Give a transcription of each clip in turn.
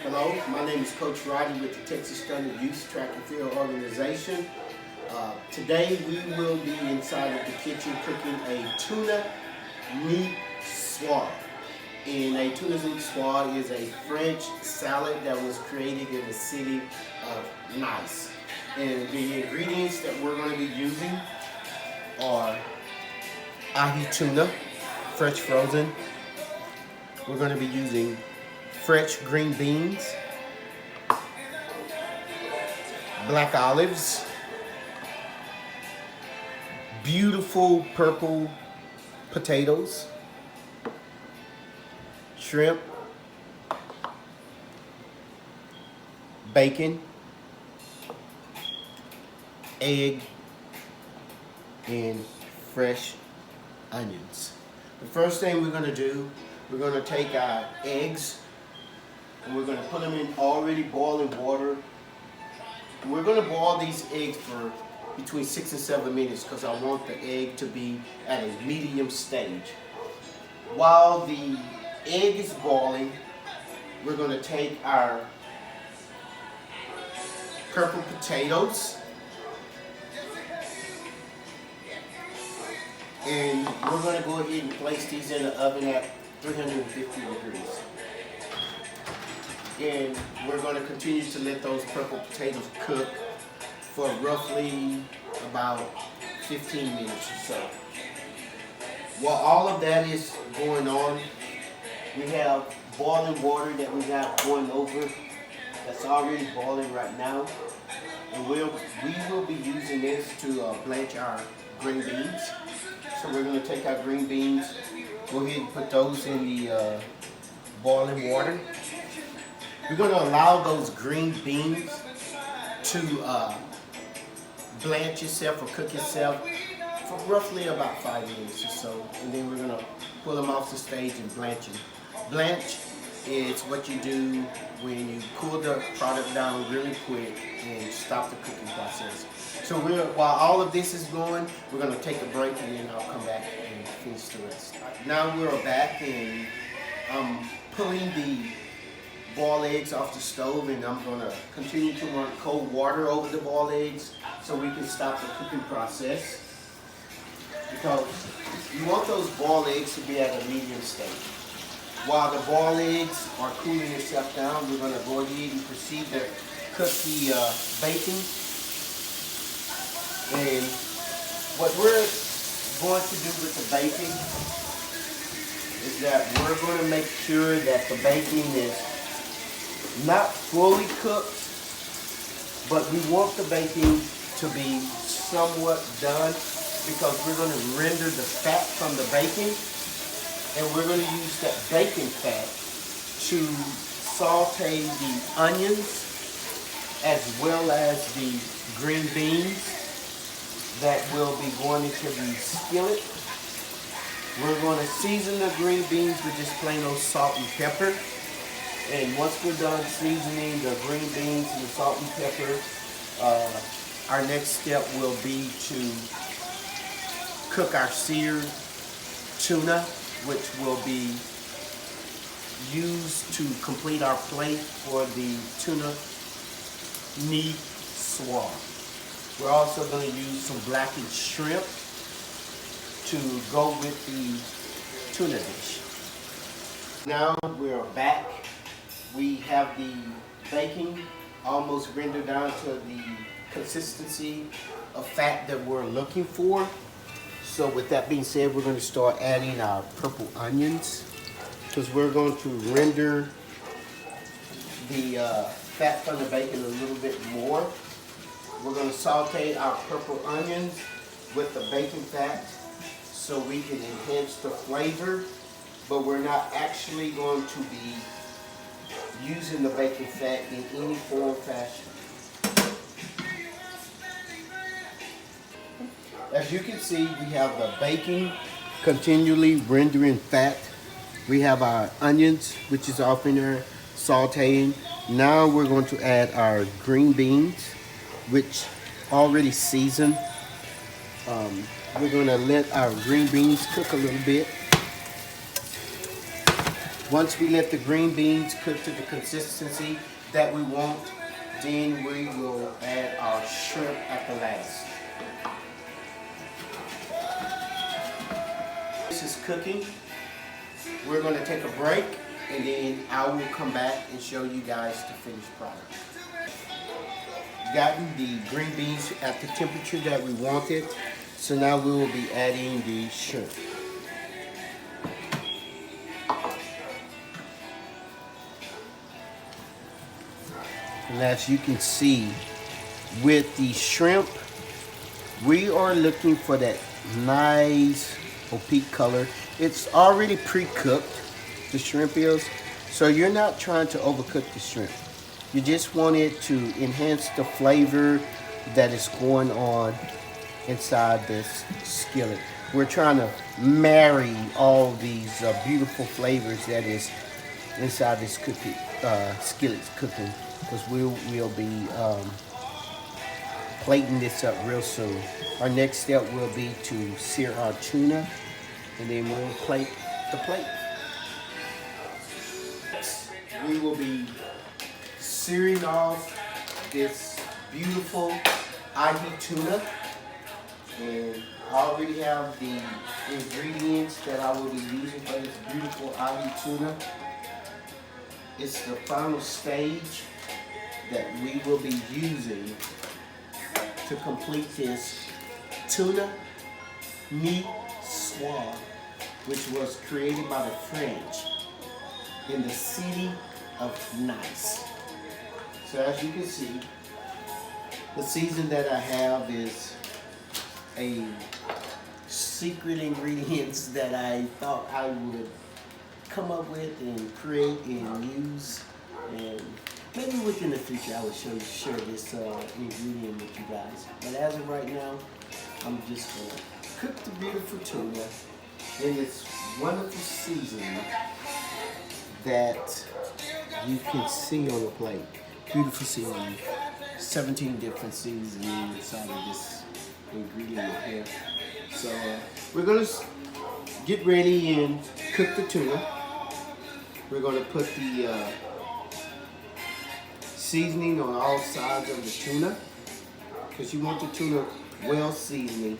Hello, my name is Coach Roddy with the Texas Standard Youth Track and Field Organization. Today we will be inside of the kitchen cooking a tuna Nicoise. And a tuna Nicoise is a French salad that was created in the city of Nice. And the ingredients that we're going to be using are ahi tuna, fresh frozen. We're going to be using fresh green beans, black olives, beautiful purple potatoes, shrimp, bacon, egg, and fresh onions. The first thing we're going to do, we're going to take our eggs and we're going to put them in already boiling water. And we're going to boil these eggs for between 6 and 7 minutes because I want the egg to be at a medium stage. While the egg is boiling, we're going to take our purple potatoes and we're going to go ahead and place these in the oven at 350 degrees. And we're going to continue to let those purple potatoes cook for roughly about 15 minutes or so. While all of that is going on, we have boiling water that we have going over that's already boiling right now. And we will be using this to blanch our green beans. So we're going to take our green beans, go ahead and put those in the boiling water. We're going to allow those green beans to blanch itself or cook itself for roughly about 5 minutes or so. And then we're going to pull them off the stage and blanch them. Blanch is what you do when you cool the product down really quick and stop the cooking process. So while all of this is going, we're going to take a break and then I'll come back and finish the rest. Now we're back and I'm pulling the boiled eggs off the stove and I'm going to continue to run cold water over the boiled eggs so we can stop the cooking process, because you want those boiled eggs to be at a medium stage. While the boiled eggs are cooling itself down, we're going to go ahead and proceed to cook the bacon. And what we're going to do with the bacon is that we're going to make sure that the bacon is not fully cooked, but we want the bacon to be somewhat done because we're going to render the fat from the bacon, and we're going to use that bacon fat to saute the onions as well as the green beans that will be going into the skillet. We're going to season the green beans with just plain old salt and pepper. And once we're done seasoning the green beans and the salt and pepper, our next step will be to cook our seared tuna, which will be used to complete our plate for the tuna Nicoise. We're also going to use some blackened shrimp to go with the tuna dish. Now we're back. We have the bacon almost rendered down to the consistency of fat that we're looking for. So with that being said, we're going to start adding our purple onions because we're going to render the fat from the bacon a little bit more. We're going to saute our purple onions with the bacon fat so we can enhance the flavor, but we're not actually going to be using the bacon fat in any form or fashion. As you can see, we have the bacon continually rendering fat. We have our onions, which is off in there sauteing. Now we're going to add our green beans, which already seasoned. We're going to let our green beans cook a little bit. Once we let the green beans cook to the consistency that we want, then we will add our shrimp at the last. This is cooking. We're going to take a break, and then I will come back and show you guys the finished product. Gotten the green beans at the temperature that we wanted, so now we will be adding the shrimp. And as you can see, with the shrimp, we are looking for that nice opaque color. It's already pre-cooked, the shrimp is, so you're not trying to overcook the shrimp. You just want it to enhance the flavor that is going on inside this skillet. We're trying to marry all these beautiful flavors that is inside this skillet's cooking, because we'll be plating this up real soon. Our next step will be to sear our tuna, and then we'll plate the plate. We will be searing off this beautiful ahi tuna, and I already have the ingredients that I will be using for this beautiful ahi tuna. It's the final stage that we will be using to complete this tuna Nicoise, which was created by the French in the city of Nice. So as you can see, the season that I have is a secret ingredients that I thought I would come up with and create and use, and maybe within the future I will share this ingredient with you guys. But as of right now, I'm just going to cook the beautiful tuna in this wonderful seasoning that you can see on the plate. Beautiful seasoning. 17 different seasonings inside of this ingredient here. So we're going to get ready and cook the tuna. We're going to put the seasoning on all sides of the tuna, because you want the tuna well seasoned.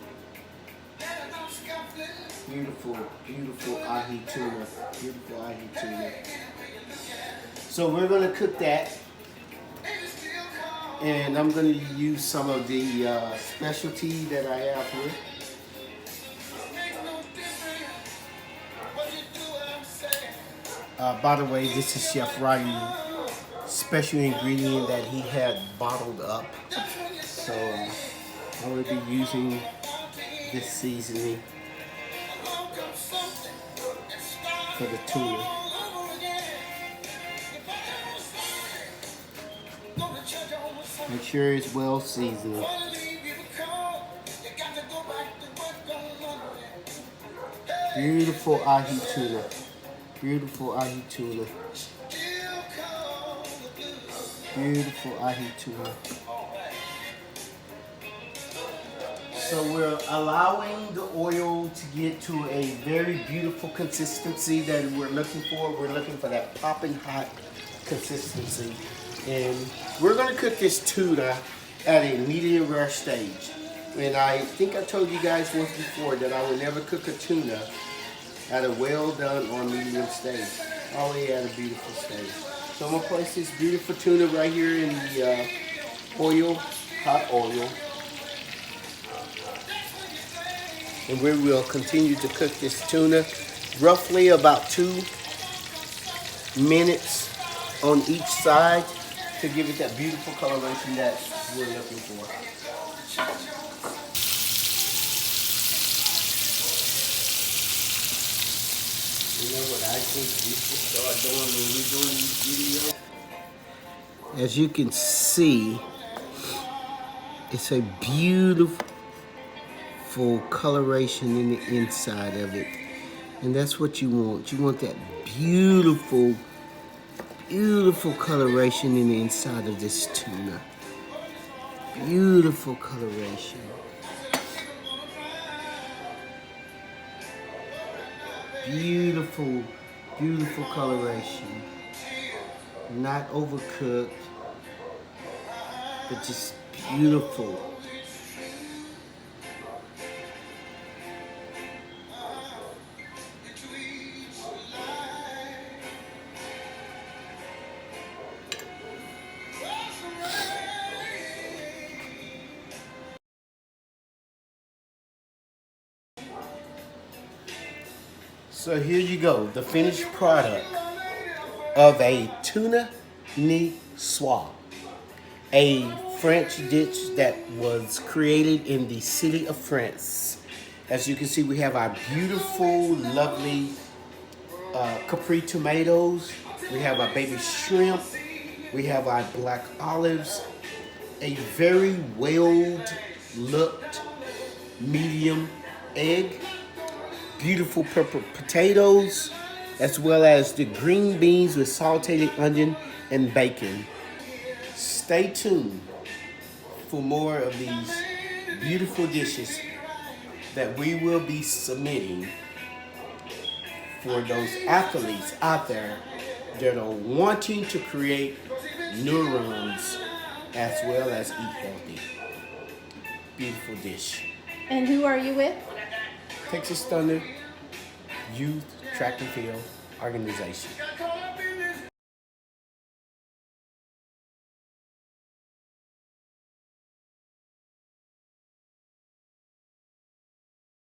Beautiful, beautiful ahi tuna. Beautiful ahi tuna. So we're going to cook that, and I'm going to use some of the specialty that I have here. By the way, this is Chef Roddy's special ingredient that he had bottled up. So I will be using this seasoning for the tuna. Make sure it's well seasoned. Beautiful ahi tuna. Beautiful ahi tuna. Beautiful ahi tuna. So we're allowing the oil to get to a very beautiful consistency that we're looking for. We're looking for that popping hot consistency. And we're going to cook this tuna at a medium rare stage. And I think I told you guys once before that I would never cook a tuna at a well done or medium stage. Only at a beautiful stage. So I'm going to place this beautiful tuna right here in the oil, hot oil. And we will continue to cook this tuna roughly about 2 minutes on each side to give it that beautiful coloration that we're looking for. You know what I think we should start doing when we're doing these videos? As you can see, it's a beautiful coloration in the inside of it. And that's what you want. You want that beautiful, beautiful coloration in the inside of this tuna. Beautiful coloration. Beautiful Beautiful coloration. Not overcooked, but just beautiful. So here you go, the finished product of a tuna nicoise, a French dish that was created in the city of France. As you can see, we have our beautiful, lovely capri tomatoes. We have our baby shrimp. We have our black olives. A very well-looked medium egg. Beautiful purple potatoes, as well as the green beans with sauteed onion and bacon. Stay tuned for more of these beautiful dishes that we will be submitting for those athletes out there that are wanting to create neurons as well as eat healthy. Beautiful dish. And who are you with? Texas Thunder Youth Track and Field Organization.